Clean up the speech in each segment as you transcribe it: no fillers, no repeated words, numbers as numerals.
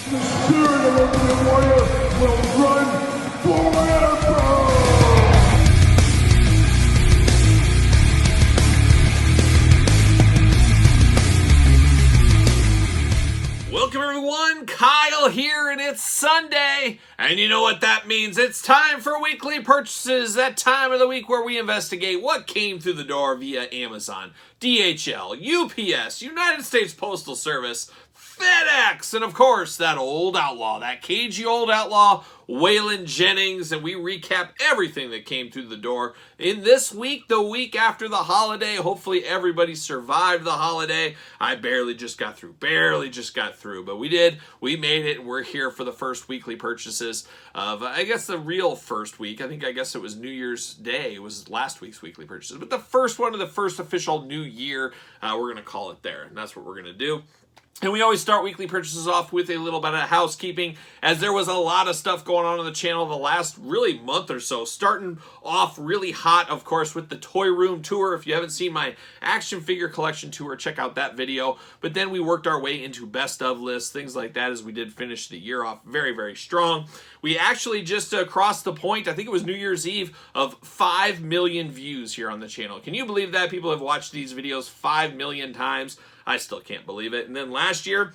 The spirit of Ultimate Warrior will run forever! Welcome everyone, Kyle here, and it's Sunday, and you know what that means. It's time for weekly purchases, that time of the week where we investigate what came through the door via Amazon, DHL, UPS, United States Postal Service, FedEx, and of course, that old outlaw, that cagey old outlaw, Waylon Jennings, and we recap everything that came through the door in this week, the week after the holiday. Hopefully everybody survived the holiday. I barely just got through, but we did. We made it, and we're here for the first weekly purchases of, I guess, the real first week. I guess it was New Year's Day. It was last week's weekly purchases, but the first one of the first official new year, we're going to call it there, and that's what we're going to do. And we always start weekly purchases off with a little bit of housekeeping, as there was a lot of stuff going on the channel the last really month or so. Starting off really hot, of course, with the Toy Room Tour. If you haven't seen my action figure collection tour, check out that video. But then we worked our way into best of lists, things like that, as we did finish the year off very, very strong. We actually just crossed the point, I think it was New Year's Eve, of 5 million views here on the channel. Can you believe that? People have watched these videos 5 million times. I still can't believe it. And then last year,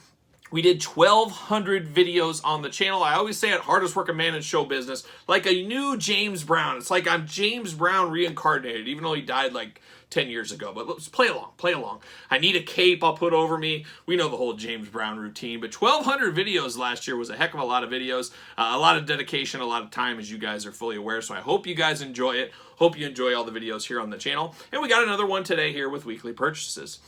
we did 1,200 videos on the channel. I always say it, hardest working man in show business, like a new James Brown. It's like I'm James Brown reincarnated, even though he died like 10 years ago. But let's play along. I need a cape I'll put over me. We know the whole James Brown routine. But 1,200 videos last year was a heck of a lot of videos. A lot of dedication, a lot of time, as you guys are fully aware. So I hope you guys enjoy it. Hope you enjoy all the videos here on the channel. And we got another one today here with weekly purchases.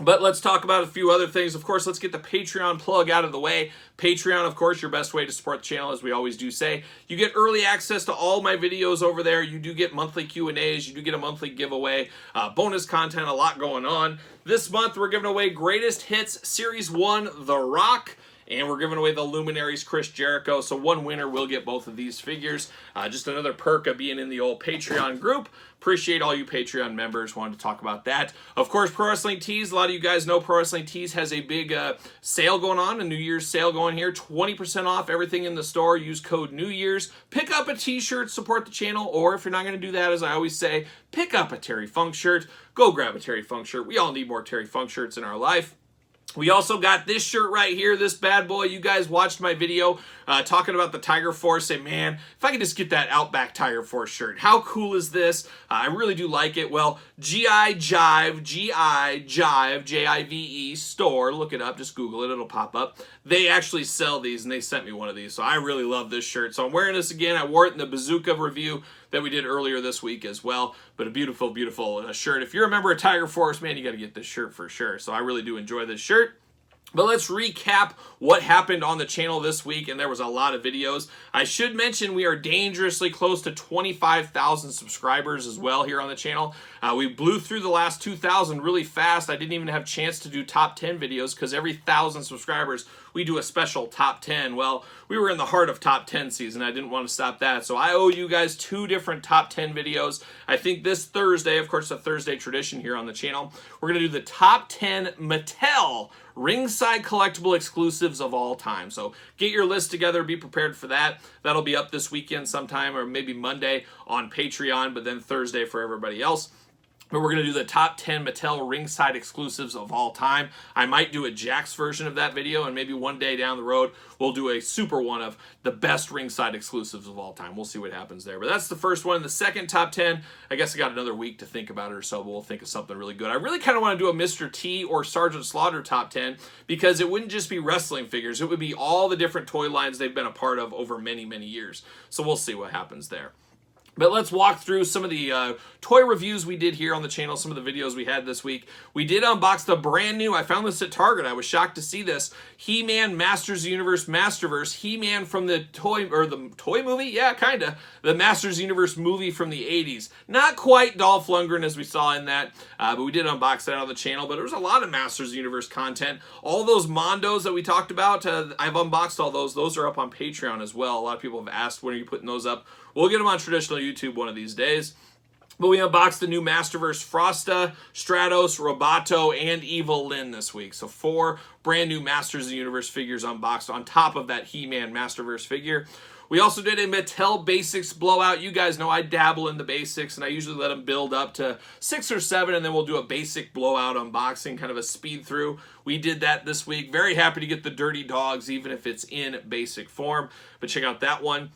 But let's talk about a few other things. Of course, let's get the Patreon plug out of the way. Patreon, of course, your best way to support the channel, as we always do say. You get early access to all my videos over there. You do get monthly Q&As. You do get a monthly giveaway. Bonus content, a lot going on. This month, we're giving away Greatest Hits Series 1, The Rock. And we're giving away the Luminaries Chris Jericho. So one winner will get both of these figures. Just another perk of being in the old Patreon group. Appreciate all you Patreon members. Wanted to talk about that. Of course, Pro Wrestling Tees. A lot of you guys know Pro Wrestling Tees has a big sale going on, a New Year's sale going here. 20% off everything in the store. Use code New Year's. Pick up a t-shirt, support the channel. Or if you're not going to do that, as I always say, pick up a Terry Funk shirt. Go grab a Terry Funk shirt. We all need more Terry Funk shirts in our life. We also got this shirt right here, this bad boy. You guys watched my video talking about the Tiger Force. Say, man, if I could just get that Outback Tiger Force shirt. How cool is this? I really do like it. Well, G.I. Jive, J-I-V-E store. Look it up. Just Google it. It'll pop up. They actually sell these, and they sent me one of these. So I really love this shirt. So I'm wearing this again. I wore it in the Bazooka review that we did earlier this week as well. But a beautiful, beautiful shirt. If you're a member of Tiger Force, man, you got to get this shirt for sure. So I really do enjoy this shirt. But let's recap what happened on the channel this week, and there was a lot of videos. I should mention we are dangerously close to 25,000 subscribers as well here on the channel. We blew through the last 2,000 really fast. I didn't even have a chance to do top 10 videos because every 1,000 subscribers, we do a special top 10. Well, we were in the heart of top 10 season. I didn't want to stop that. So I owe you guys 2 different top 10 videos. I think this Thursday, of course, a Thursday tradition here on the channel, we're going to do the top 10 Mattel ringside collectible exclusives of all time. So get your list together, be prepared for that. That'll be up this weekend sometime, or maybe Monday on Patreon, but then Thursday for everybody else. But we're going to do the top 10 Mattel ringside exclusives of all time. I might do a Jax version of that video, and maybe one day down the road, we'll do a super one of the best ringside exclusives of all time. We'll see what happens there. But that's the first one. The second top 10, I guess I got another week to think about it or so, but we'll think of something really good. I really kind of want to do a Mr. T or Sergeant Slaughter top 10, because it wouldn't just be wrestling figures. It would be all the different toy lines they've been a part of over many, many years. So we'll see what happens there. But let's walk through some of the toy reviews we did here on the channel, some of the videos we had this week. We did unbox the brand new, I found this at Target, I was shocked to see this, He-Man Masters of the Universe Masterverse, He-Man from the toy movie? Yeah, kinda. The Masters of the Universe movie from the 80s. Not quite Dolph Lundgren as we saw in that, but we did unbox that on the channel. But there was a lot of Masters of the Universe content. All those Mondos that we talked about, I've unboxed all those. Those are up on Patreon as well. A lot of people have asked, when are you putting those up? We'll get them on traditional YouTube one of these days. But we unboxed the new Masterverse Frosta, Stratos, Roboto, and Evil Lyn this week. So 4 brand new Masters of the Universe figures unboxed on top of that He-Man Masterverse figure. We also did a Mattel Basics blowout. You guys know I dabble in the basics, and I usually let them build up to 6 or 7, and then we'll do a basic blowout unboxing, kind of a speed through. We did that this week. Very happy to get the Dirty Dogs, even if it's in basic form. But check out that one.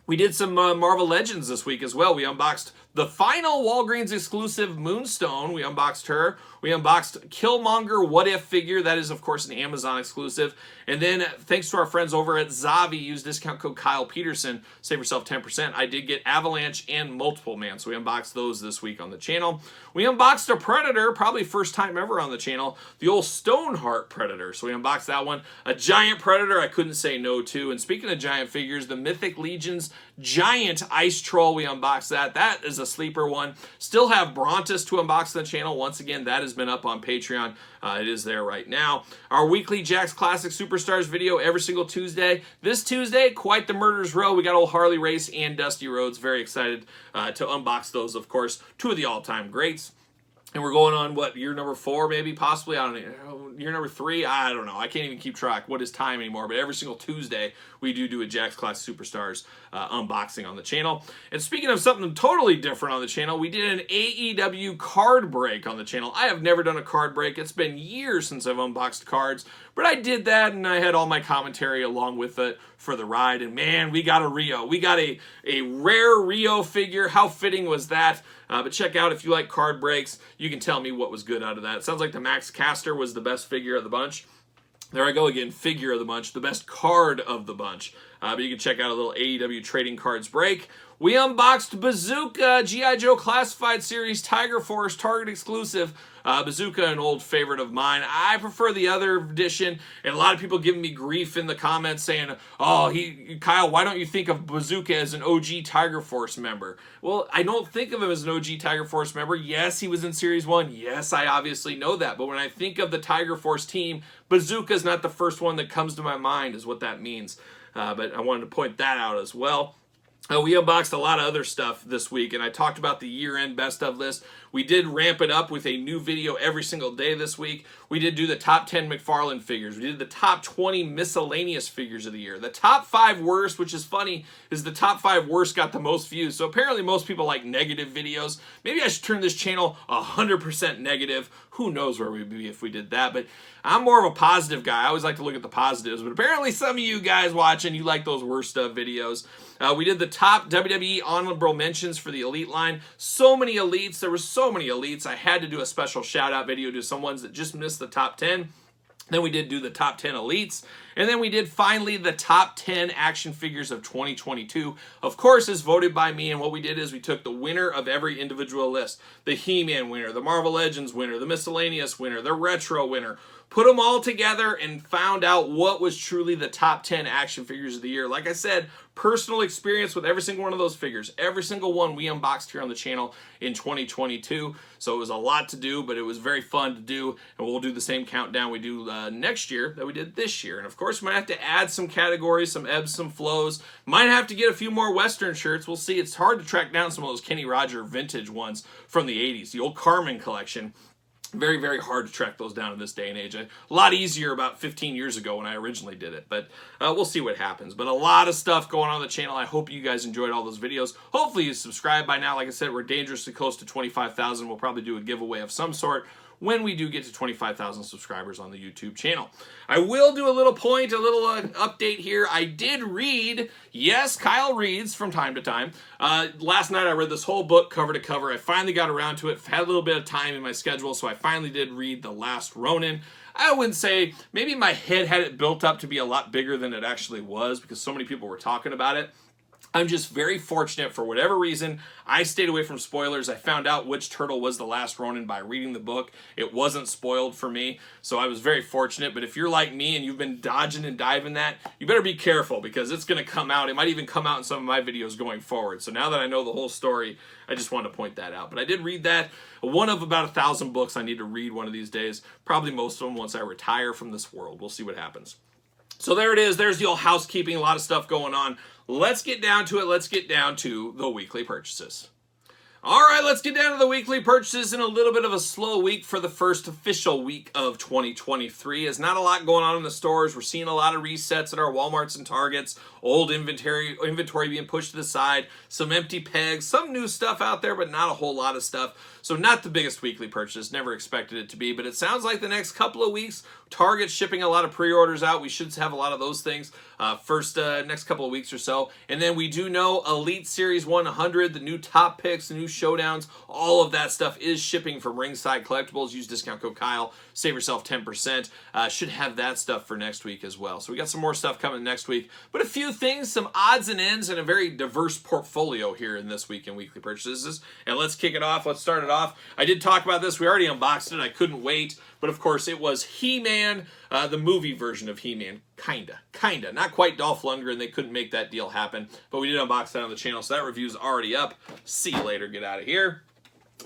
We did some Marvel Legends this week as well. We unboxed the final Walgreens exclusive Moonstone. We unboxed her. We unboxed Killmonger What If figure. That is, of course, an Amazon exclusive. And then, thanks to our friends over at Zavi, use discount code Kyle Peterson. Save yourself 10%. I did get Avalanche and Multiple Man, so we unboxed those this week on the channel. We unboxed a Predator, probably first time ever on the channel, the old Stoneheart Predator. So we unboxed that one. A giant Predator I couldn't say no to. And speaking of giant figures, the Mythic Legions Giant Ice Troll, we unboxed that. That is a sleeper one. Still have Brontus to unbox on the channel. Once again, that has been up on Patreon. It is there right now. Our weekly Jack's Classic Superstars video every single Tuesday. This Tuesday, quite the murder's row. We got old Harley Race and Dusty Rhodes. Very excited to unbox those, of course. 2 of the all-time greats. And we're going on, what, year number 4, maybe, possibly? I don't know. Year number 3? I don't know. I can't even keep track what is time anymore. But every single Tuesday, we do a Jack's Class Superstars unboxing on the channel. And speaking of something totally different on the channel, we did an AEW card break on the channel. I have never done a card break. It's been years since I've unboxed cards. But I did that, and I had all my commentary along with it for the ride. And man, we got a Rio. We got a rare Rio figure. How fitting was that? But check out, if you like card breaks, you can tell me what was good out of that. It sounds like the Max Caster was the best figure of the bunch. There I go again, figure of the bunch, the best card of the bunch. But you can check out a little AEW trading cards break. We unboxed Bazooka, G.I. Joe Classified Series, Tiger Force, Target exclusive. Bazooka, an old favorite of mine. I prefer the other edition, and a lot of people giving me grief in the comments saying, oh, Kyle, why don't you think of Bazooka as an OG Tiger Force member? Well, I don't think of him as an OG Tiger Force member. Yes, he was in Series 1. Yes, I obviously know that. But when I think of the Tiger Force team, Bazooka is not the first one that comes to my mind, is what that means. But I wanted to point that out as well. We unboxed a lot of other stuff this week, and I talked about the year-end best of list. We did ramp it up with a new video every single day this week. We did do the top 10 McFarlane figures. We did the top 20 miscellaneous figures of the year. The top 5 worst, which is funny, is the top 5 worst got the most views. So apparently most people like negative videos. Maybe I should turn this channel 100% negative. Who knows where we'd be if we did that. But I'm more of a positive guy. I always like to look at the positives. But apparently some of you guys watching, you like those worst stuff videos. We did the top WWE honorable mentions for the Elite line. So many Elites. There were so many Elites. I had to do a special shout-out video to some ones that just missed the top 10. Then we did do the top 10 Elites. And then we did finally the top 10 action figures of 2022. Of course, as voted by me. And what we did is we took the winner of every individual list. The He-Man winner, the Marvel Legends winner, the miscellaneous winner, the retro winner. Put them all together and found out what was truly the top 10 action figures of the year. Like I said, personal experience with every single one of those figures. Every single one we unboxed here on the channel in 2022. So it was a lot to do, but it was very fun to do. And we'll do the same countdown we do next year that we did this year. And of course, we might have to add some categories, some ebbs, some flows. Might have to get a few more Western shirts. We'll see. It's hard to track down some of those Kenny Roger vintage ones from the 80s, the old Carmen collection. Very, very hard to track those down in this day and age. A lot easier about 15 years ago when I originally did it, but we'll see what happens. But a lot of stuff going on the channel. I hope you guys enjoyed all those videos. Hopefully you subscribe by now. Like I said, we're dangerously close to 25,000. We'll probably do a giveaway of some sort when we do get to 25,000 subscribers on the YouTube channel. I will do a little update here. I did read, yes, Kyle reads from time to time. Last night I read this whole book cover to cover. I finally got around to it. Had a little bit of time in my schedule, so I finally did read The Last Ronin. I wouldn't say, maybe my head had it built up to be a lot bigger than it actually was because so many people were talking about it. I'm just very fortunate, for whatever reason, I stayed away from spoilers. I found out which turtle was the last Ronin by reading the book. It wasn't spoiled for me, so I was very fortunate. But if you're like me and you've been dodging and diving that, you better be careful because it's going to come out. It might even come out in some of my videos going forward. So now that I know the whole story, I just wanted to point that out. But I did read that. One of about 1,000 books I need to read one of these days. Probably most of them once I retire from this world. We'll see what happens. So there it is. There's the old housekeeping. A lot of stuff going on. Let's get down to it. Let's get down to the weekly purchases. All right, let's get down to the weekly purchases in a little bit of a slow week for the first official week of 2023. There's not a lot going on in the stores. We're seeing a lot of resets at our Walmarts and Targets, old inventory being pushed to the side, some empty pegs, some new stuff out there, but not a whole lot of stuff. So not the biggest weekly purchase, never expected it to be, but it sounds like the next couple of weeks, Target's shipping a lot of pre-orders out. We should have a lot of those things next couple of weeks or so. And then we do know Elite Series 100, the new top picks, the new showdowns, all of that stuff is shipping from Ringside Collectibles. Use discount code Kyle, save yourself 10%. Should have that stuff for next week as well. So we got some more stuff coming next week, but a few things, some odds and ends, and a very diverse portfolio here in this week in weekly purchases. And let's kick it off. Let's start it off. I did talk about this. We already unboxed it. I couldn't wait. But of course, it was He-Man, the movie version of He-Man. Kinda. Not quite Dolph Lundgren. They couldn't make that deal happen. But we did unbox that on the channel, so that review's already up. See you later. Get out of here.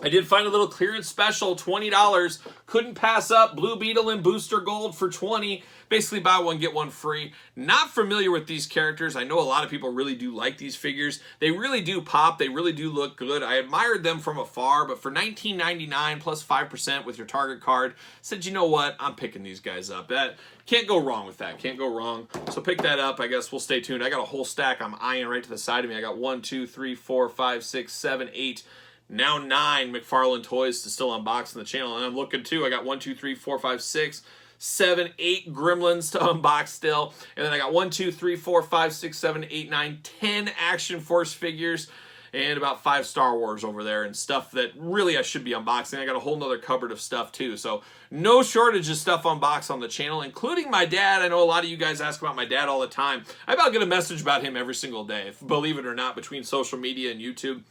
I did find a little clearance special, $20. Couldn't pass up. Blue Beetle and Booster Gold for $20. Basically buy one, get one free. Not familiar with these characters. I know a lot of people really do like these figures. They really do pop. They really do look good. I admired them from afar, but for $19.99 plus 5% with your Target card, said, you know what? I'm picking these guys up. That can't go wrong with that. Can't go wrong. So pick that up. I guess we'll stay tuned. I got a whole stack I'm eyeing right to the side of me. I got 1, 2, 3, 4, 5, 6, 7, 8. Now 9 McFarlane toys to still unbox on the channel. And I'm looking too. I got 1, 2, 3, 4, 5, 6, 7, 8 Gremlins to unbox still. And then I got 1, 2, 3, 4, 5, 6, 7, 8, 9, 10 Action Force figures. And about 5 Star Wars over there and stuff that really I should be unboxing. I got a whole nother cupboard of stuff too. So no shortage of stuff unboxed on the channel, including my dad. I know a lot of you guys ask about my dad all the time. I about get a message about him every single day, believe it or not, between social media and YouTube.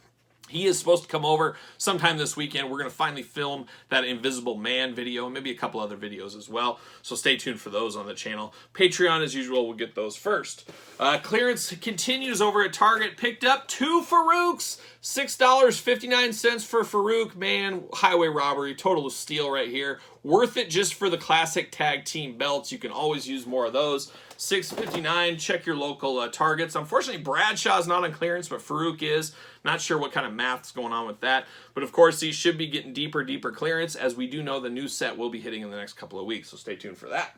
He is supposed to come over sometime this weekend. We're going to finally film that Invisible Man video and maybe a couple other videos as well. So stay tuned for those on the channel. Patreon, as usual, we'll get those first. Clearance continues over at Target. Picked up 2 Farouks. $6.59 for Farouk. Man, highway robbery. Total steal right here. Worth it just for the classic tag team belts. You can always use more of those. $6.59. Check your local Targets. Unfortunately, Bradshaw's not on clearance, but Farouk is. Not sure what kind of math's going on with that. But of course, these should be getting deeper clearance, as we do know the new set will be hitting in the next couple of weeks. So stay tuned for that.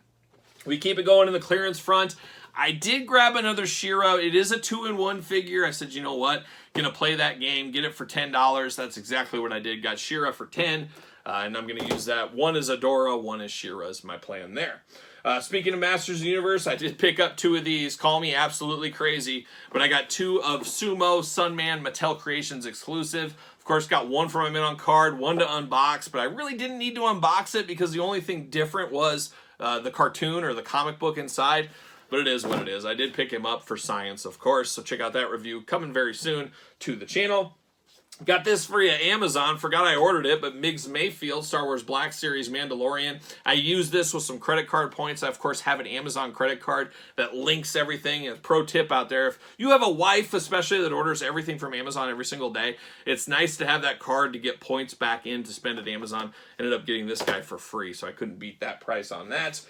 We keep it going in the clearance front. I did grab another She-Ra. It is a 2-in-1 figure. I said, you know what? Gonna play that game, get it for $10. That's exactly what I did. Got She-Ra for $10. And I'm going to use that. One is Adora, one is She-Ra is my plan there. Speaking of Masters of the Universe, I did pick up 2 of these. Call me absolutely crazy, but I got 2 of Sumo, Sunman, Mattel Creations exclusive. Of course, got 1 from my mint on card, 1 to unbox, but I really didn't need to unbox it because the only thing different was the cartoon or the comic book inside. But it is what it is. I did pick him up for science, of course, so check out that review coming very soon to the channel. Got this free at Amazon. Forgot I ordered it, but Miggs Mayfield, Star Wars Black Series Mandalorian. I used this with some credit card points. I, of course, have an Amazon credit card that links everything. A pro tip out there, if you have a wife, especially, that orders everything from Amazon every single day, it's nice to have that card to get points back in to spend at Amazon. Ended up getting this guy for free, so I couldn't beat that price on that.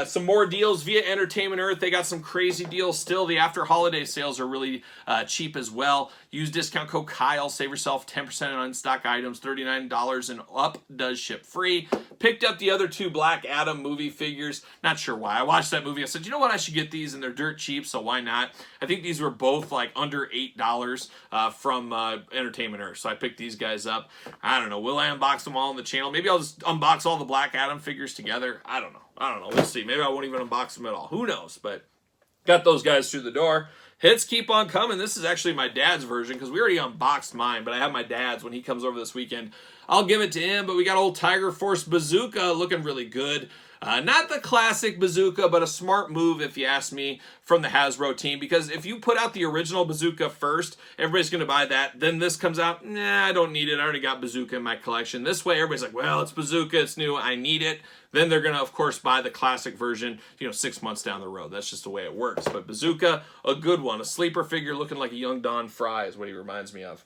Some more deals via Entertainment Earth. They got some crazy deals still. The after holiday sales are really cheap as well. Use discount code Kyle. Save yourself 10% on stock items. $39 and up does ship free. Picked up the other 2 Black Adam movie figures. Not sure why. I watched that movie. I said, you know what? I should get these, and they're dirt cheap, so why not? I think these were both like under $8 from Entertainment Earth, so I picked these guys up. I don't know. Will I unbox them all on the channel? Maybe I'll just unbox all the Black Adam figures together. I don't know. We'll see. Maybe I won't even unbox them at all. Who knows? But got those guys through the door. Hits keep on coming. This is actually my dad's version because we already unboxed mine, but I have my dad's when he comes over this weekend. I'll give it to him, but we got old Tiger Force Bazooka looking really good. Not the classic bazooka, but a smart move, if you ask me, from the Hasbro team. Because if you put out the original bazooka first, everybody's going to buy that. Then this comes out, nah, I don't need it. I already got bazooka in my collection. This way, everybody's like, well, it's bazooka, it's new, I need it. Then they're going to, of course, buy the classic version, 6 months down the road. That's just the way it works. But bazooka, a good one. A sleeper figure looking like a young Don Fry is what he reminds me of.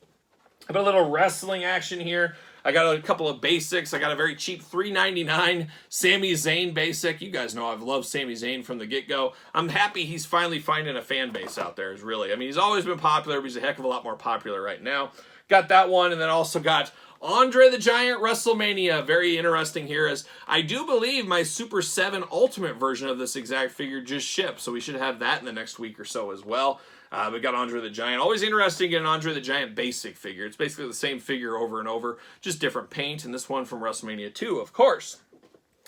I got a little wrestling action here. I got a couple of basics. I got a very cheap $3.99 Sami Zayn basic. You guys know I've loved Sami Zayn from the get-go. I'm happy he's finally finding a fan base out there. He's always been popular, but he's a heck of a lot more popular right now. got that one, and then also got Andre the Giant WrestleMania. Very interesting here, as I do believe my Super 7 Ultimate version of this exact figure just shipped, so we should have that in the next week or so as well. We got Andre the Giant. Always interesting to get an Andre the Giant basic figure. It's basically the same figure over and over, just different paint, and this one from WrestleMania 2, of course.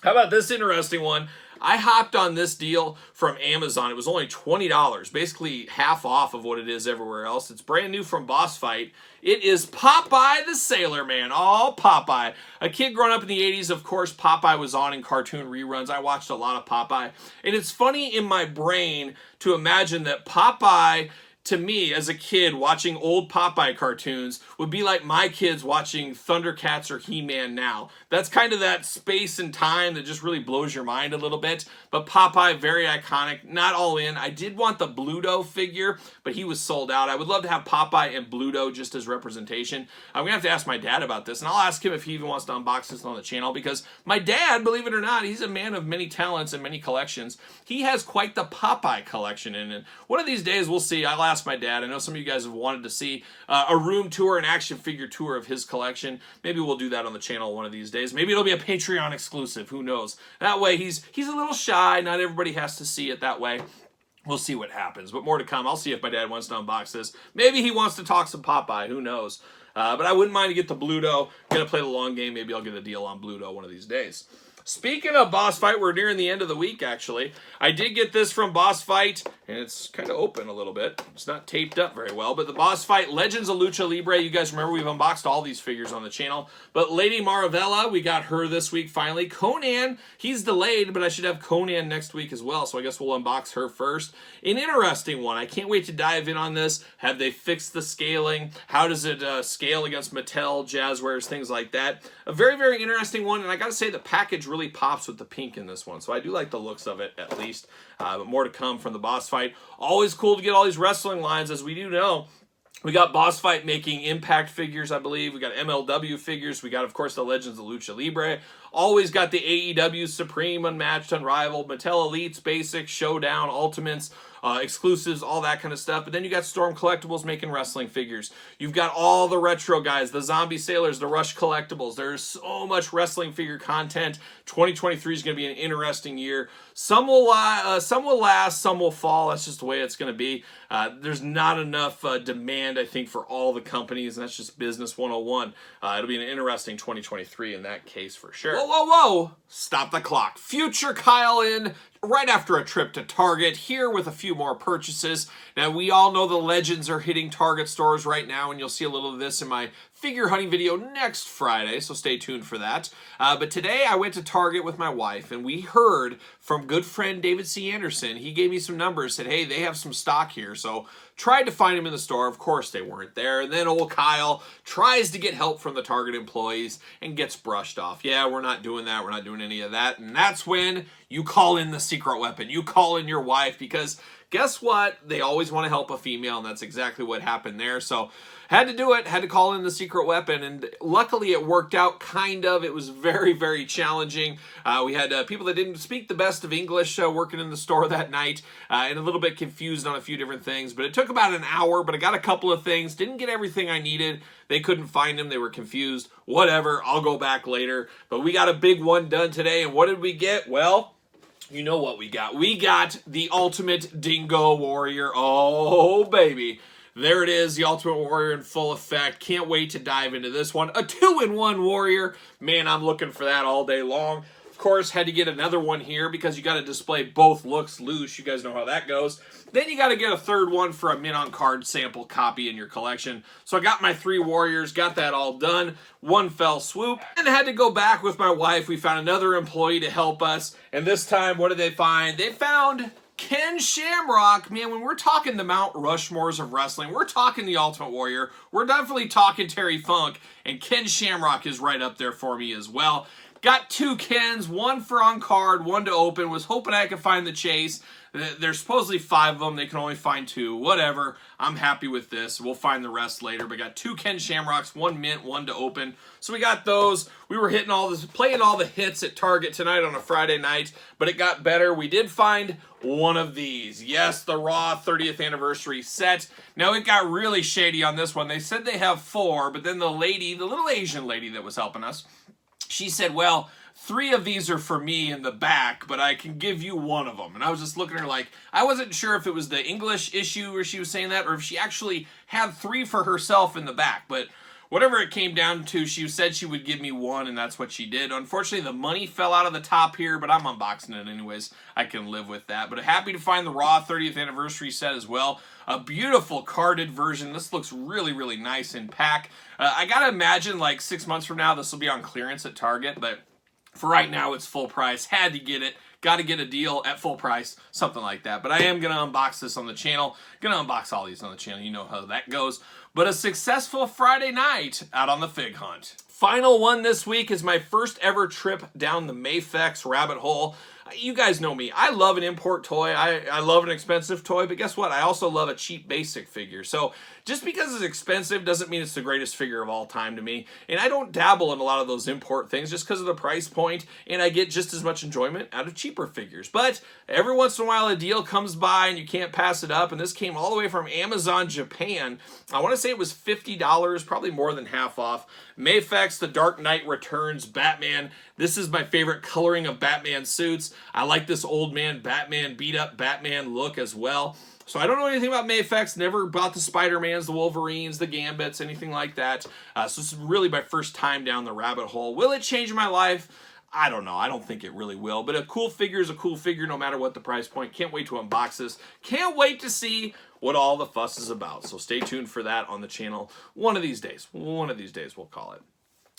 How about this interesting one? I hopped on this deal from Amazon. It was only $20, basically half off of what it is everywhere else. It's brand new from Boss Fight. It is Popeye the Sailor Man. Oh, Popeye. A kid growing up in the 80s, of course, Popeye was on in cartoon reruns. I watched a lot of Popeye. And it's funny in my brain to imagine that Popeye, to me, as a kid, watching old Popeye cartoons would be like my kids watching Thundercats or He-Man now. That's kind of that space and time that just really blows your mind a little bit. But Popeye, very iconic, not all in. I did want the Bluto figure, but he was sold out. I would love to have Popeye and Bluto just as representation. I'm going to have to ask my dad about this, and I'll ask him if he even wants to unbox this on the channel, because my dad, believe it or not, he's a man of many talents and many collections. He has quite the Popeye collection, and one of these days we'll see. I'll ask my dad. I know some of you guys have wanted to see a room tour, an action figure tour of his collection. Maybe we'll do that on the channel one of these days. Maybe it'll be a Patreon exclusive. Who knows? That way he's a little shy. Not everybody has to see it that way. We'll see what happens, but more to come. I'll see if my dad wants to unbox this. Maybe he wants to talk some Popeye. Who knows? But I wouldn't mind to get the Bluto. Gonna play the long game. Maybe I'll get a deal on Bluto one of these days. Speaking of Boss Fight, we're nearing the end of the week, actually. I did get this from Boss Fight, and it's kind of open a little bit. It's not taped up very well, but the Boss Fight Legends of Lucha Libre. You guys remember we've unboxed all these figures on the channel. But Lady Maravella, we got her this week finally. Conan, he's delayed, but I should have Conan next week as well, so I guess we'll unbox her first. An interesting one. I can't wait to dive in on this. Have they fixed the scaling? How does it scale against Mattel, Jazzwares, things like that? A very, very interesting one, and I gotta say the package really pops with the pink in this one, so I do like the looks of it at least. But more to come from the Boss Fight. Always cool to get all these wrestling lines, as we do know. We got Boss Fight making Impact figures, I believe. We got MLW figures. We got, of course, the Legends of Lucha Libre. Always got the AEW Supreme, Unmatched, Unrivaled, Mattel Elites, Basics, Showdown, Ultimates, exclusives, all that kind of stuff. But then you got Storm Collectibles making wrestling figures. You've got all the retro guys, the Zombie Sailors, the Rush Collectibles. There's so much wrestling figure content. 2023 is going to be an interesting year. Some will last, some will fall. That's just the way it's going to be. There's not enough demand, I think, for all the companies, and that's just business 101. It'll be an interesting 2023 in that case for sure. Whoa, whoa, whoa! Stop the clock. Future Kyle in right after a trip to Target, here with a few more purchases. Now, we all know the Legends are hitting Target stores right now, and you'll see a little of this in my figure hunting video next Friday, so stay tuned for that. But today I went to Target with my wife, and we heard from good friend David C. Anderson. He gave me some numbers, said, hey, they have some stock here, so tried to find them in the store. Of course, they weren't there. And then old Kyle tries to get help from the Target employees and gets brushed off. Yeah, we're not doing that. We're not doing any of that. And that's when you call in the secret weapon. You call in your wife, because guess what? They always want to help a female, and that's exactly what happened there. So had to do it, had to call in the secret weapon, and luckily it worked out, kind of. It was very, very challenging. We had people that didn't speak the best of English working in the store that night, and a little bit confused on a few different things, but it took about an hour, but I got a couple of things, didn't get everything I needed. They couldn't find them, they were confused. Whatever, I'll go back later. But we got a big one done today, and what did we get? Well, you know what we got. We got the Ultimate Dingo Warrior. Oh, baby. There it is, the Ultimate Warrior in full effect. Can't wait to dive into this one. A 2-in-1 Warrior. Man, I'm looking for that all day long. Of course, had to get another one here because you got to display both looks loose. You guys know how that goes. Then you got to get a third one for a mint-on-card sample copy in your collection. So I got my 3 Warriors, got that all done. One fell swoop. And I had to go back with my wife. We found another employee to help us. And this time, what did they find? They found Ken Shamrock. Man, when we're talking the Mount Rushmores of wrestling, we're talking the Ultimate Warrior. We're definitely talking Terry Funk. And Ken Shamrock is right up there for me as well. Got 2 Kens, 1 for on card, 1 to open. Was hoping I could find the chase. There's supposedly 5 of them. They can only find 2. Whatever. I'm happy with this. We'll find the rest later. But got 2 Ken Shamrocks, 1 mint, 1 to open. So we got those. We were playing all the hits at Target tonight on a Friday night, but it got better. We did find one of these. Yes, the Raw 30th anniversary set. Now it got really shady on this one. They said they have 4, but then the little Asian lady that was helping us, she said, well, 3 of these are for me in the back, but I can give you 1 of them. And I was just looking at her like, I wasn't sure if it was the English issue where she was saying that, or if she actually had 3 for herself in the back. But whatever it came down to, she said she would give me 1, and that's what she did. Unfortunately, the money fell out of the top here, but I'm unboxing it anyways. I can live with that. But happy to find the Raw 30th anniversary set as well. A beautiful carded version. This looks really, really nice in pack. I gotta imagine like 6 months from now, this will be on clearance at Target, but for right now, it's full price. Had to get it. Got to get a deal at full price, something like that. But I am going to unbox this on the channel. Going to unbox all these on the channel. You know how that goes. But a successful Friday night out on the fig hunt. Final one this week is my first ever trip down the Mayfex rabbit hole. You guys know me. I love an import toy. I love an expensive toy, but guess what? I also love a cheap basic figure. So just because it's expensive doesn't mean it's the greatest figure of all time to me. And I don't dabble in a lot of those import things just because of the price point, and I get just as much enjoyment out of cheaper figures. But every once in a while a deal comes by and you can't pass it up, and this came all the way from Amazon Japan. I want to say it was $50, probably more than half off. Mayfex, The Dark Knight Returns, Batman. This is my favorite coloring of Batman suits. I like this old man Batman, beat up Batman look as well. So I don't know anything about Mayfex, never bought the Spider-Mans, the Wolverines, the Gambits, anything like that. So this is really my first time down the rabbit hole. Will it change my life? I don't know. I don't think it really will. But a cool figure is a cool figure no matter what the price point. Can't wait to unbox this. Can't wait to see what all the fuss is about. So stay tuned for that on the channel one of these days. One of these days we'll call it.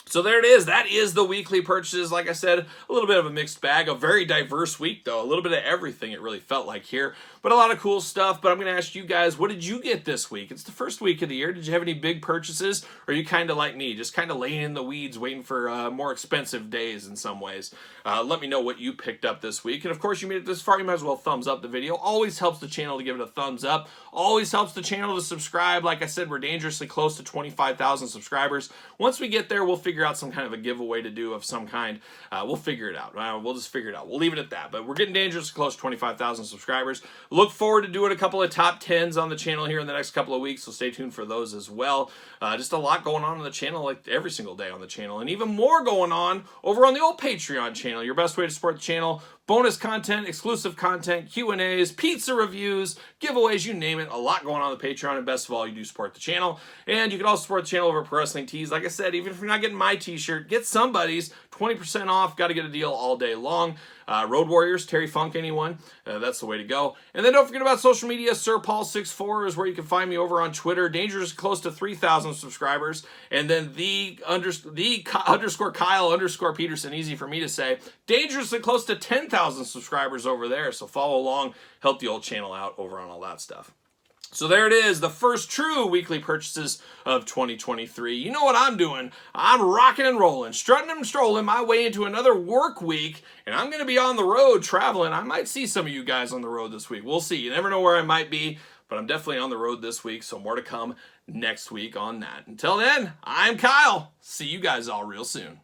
So there it is. That is the weekly purchases. Like I said, a little bit of a mixed bag. A very diverse week, though. A little bit of everything it really felt like here. But a lot of cool stuff. But I'm going to ask you guys, what did you get this week? It's the first week of the year. Did you have any big purchases? Or are you kind of like me, just kind of laying in the weeds, waiting for more expensive days in some ways? Let me know what you picked up this week. And of course, you made it this far, you might as well thumbs up the video. Always helps the channel to give it a thumbs up. Always helps the channel to subscribe. Like I said, we're dangerously close to 25,000 subscribers. Once we get there, we'll figure out some kind of a giveaway to do of some kind. We'll figure it out. We'll just figure it out. We'll leave it at that. But we're getting dangerously close to 25,000 subscribers. Look forward to doing a couple of top 10s on the channel here in the next couple of weeks, so stay tuned for those as well. Just a lot going on the channel, like every single day on the channel, and even more going on over on the old Patreon channel. Your best way to support the channel. Bonus content, exclusive content, Q&As, pizza reviews, giveaways, you name it. A lot going on the Patreon, and best of all, you do support the channel. And you can also support the channel over at Pro Wrestling Tees. Like I said, even if you're not getting my t-shirt, get somebody's. 20% off. Got to get a deal all day long. Road Warriors, Terry Funk, anyone. That's the way to go. And then don't forget about social media. SirPaul64 is where you can find me over on Twitter. Dangerous close to 3,000 subscribers. And then the underscore Kyle underscore Peterson, easy for me to say. Dangerously close to 10,000 subscribers over there. So follow along. Help the old channel out over on all that stuff. So there it is, the first true weekly purchases of 2023. You know what I'm doing? I'm rocking and rolling, strutting and strolling my way into another work week, and I'm going to be on the road traveling. I might see some of you guys on the road this week. We'll see. You never know where I might be, but I'm definitely on the road this week, so more to come next week on that. Until then, I'm Kyle. See you guys all real soon.